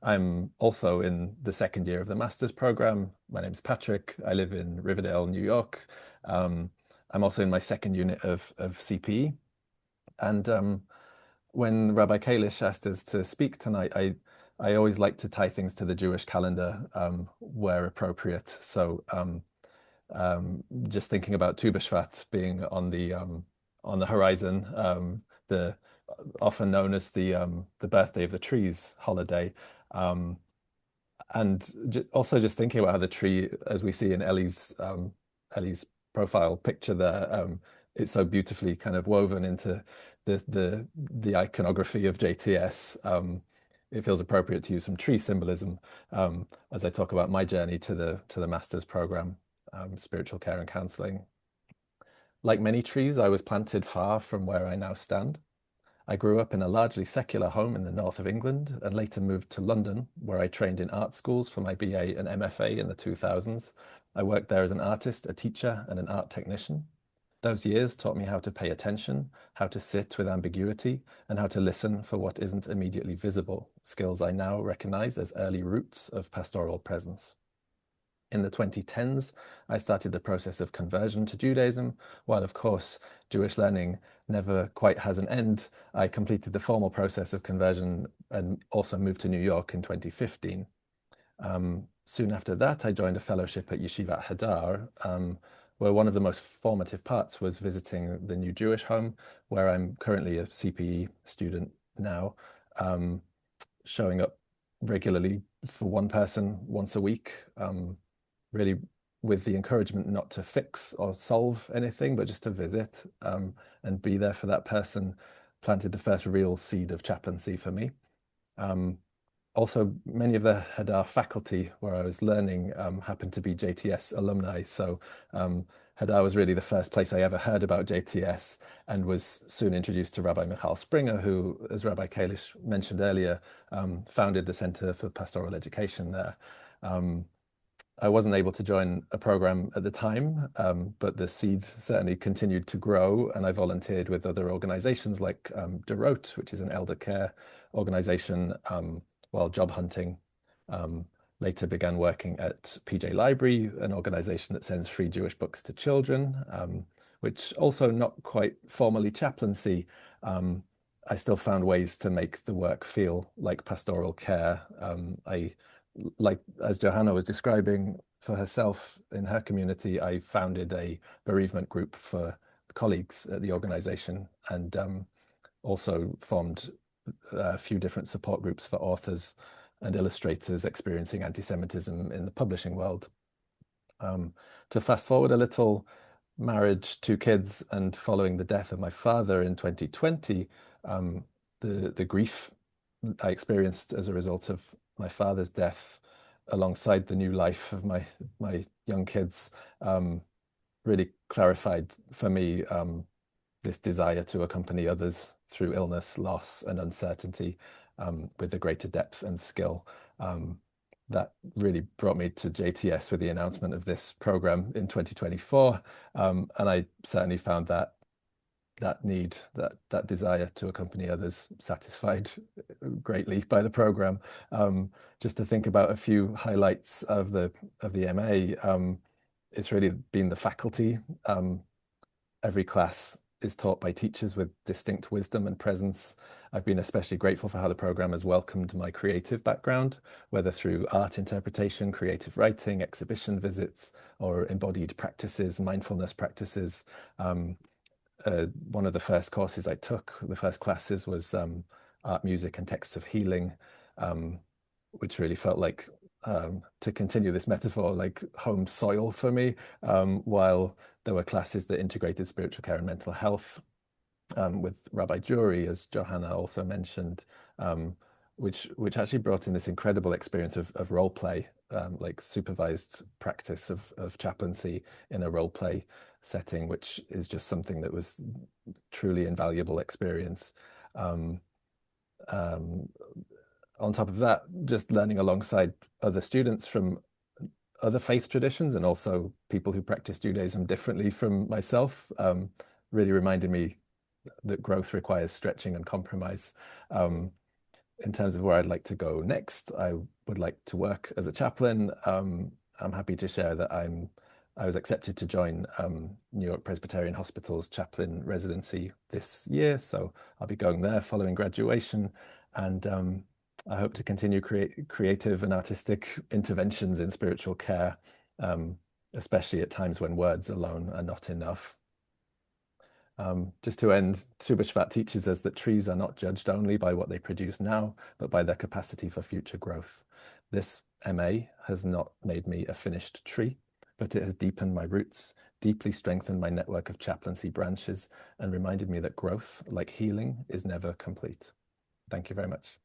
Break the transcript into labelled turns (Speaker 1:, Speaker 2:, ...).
Speaker 1: I'm also in the second year of the master's program. My name's Patrick. I live in Riverdale, New York. Um, I'm also in my second unit of CPE. And when Rabbi Kalish asked us to speak tonight, I always like to tie things to the Jewish calendar where appropriate. So just thinking about Tu B'Shvat being on the horizon, the often known as the birthday of the trees holiday. Um, and also just thinking about how the tree, as we see in Ellie's profile picture there, it's so beautifully kind of woven into the iconography of JTS. It feels appropriate to use some tree symbolism as I talk about my journey to the master's program, spiritual care and counseling. Like many trees, I was planted far from where I now stand. I grew up in a largely secular home in the north of England and later moved to London, where I trained in art schools for my BA and MFA in the 2000s. I worked there as an artist, a teacher, and an art technician. Those years taught me how to pay attention, how to sit with ambiguity, and how to listen for what isn't immediately visible, skills I now recognize as early roots of pastoral presence. In the 2010s, I started the process of conversion to Judaism. While, of course, Jewish learning never quite has an end, I completed the formal process of conversion and also moved to New York in 2015. Soon after that, I joined a fellowship at Yeshivat Hadar, where one of the most formative parts was visiting the new Jewish home, where I'm currently a CPE student now, showing up regularly for one person once a week, really with the encouragement not to fix or solve anything, but just to visit and be there for that person, planted the first real seed of chaplaincy for me. Um, Also, many of the Hadar faculty where I was learning happened to be JTS alumni. So Hadar was really the first place I ever heard about JTS and was soon introduced to Rabbi Michal Springer, who, as Rabbi Kalish mentioned earlier, founded the Center for Pastoral Education there. Um, I wasn't able to join a program at the time, but the seed certainly continued to grow, and I volunteered with other organizations like Derot, which is an elder care organization, while job hunting. Um, Later began working at PJ Library, an organization that sends free Jewish books to children, which also not quite formally chaplaincy. I still found ways to make the work feel like pastoral care. I like as Johanna was describing for herself in her community, I founded a bereavement group for colleagues at the organization and also formed a few different support groups for authors and illustrators experiencing anti-Semitism in the publishing world. To fast forward a little, marriage, two kids, and following the death of my father in 2020, the grief I experienced as a result of my father's death, alongside the new life of my young kids, really clarified for me this desire to accompany others through illness, loss, and uncertainty with a greater depth and skill. That really brought me to JTS with the announcement of this program in 2024. And I certainly found that need, that desire to accompany others satisfied greatly by the program. Just to think about a few highlights of the MA, it's really been the faculty. Every class is taught by teachers with distinct wisdom and presence. I've been especially grateful for how the program has welcomed my creative background, whether through art interpretation, creative writing, exhibition visits, or embodied practices, mindfulness practices. One of the first courses I took, the first classes, was art, music, and texts of healing, which really felt like, to continue this metaphor, like home soil for me, while there were classes that integrated spiritual care and mental health with Rabbi Jury, as Johanna also mentioned, which actually brought in this incredible experience of role play, like supervised practice of chaplaincy in a role play setting, which is just something that was truly invaluable experience. Um, um, on top of that, just learning alongside other students from other faith traditions and also people who practice Judaism differently from myself, really reminded me that growth requires stretching and compromise. Um, in terms of where I'd like to go next, I would like to work as a chaplain. I'm happy to share that I was accepted to join New York Presbyterian Hospital's chaplain residency this year, so I'll be going there following graduation, and I hope to continue creative and artistic interventions in spiritual care, um, especially at times when words alone are not enough. Just to end, Subhashvat teaches us that trees are not judged only by what they produce now, but by their capacity for future growth. This MA has not made me a finished tree, but it has deepened my roots, deeply strengthened my network of chaplaincy branches, and reminded me that growth, like healing, is never complete. Thank you very much.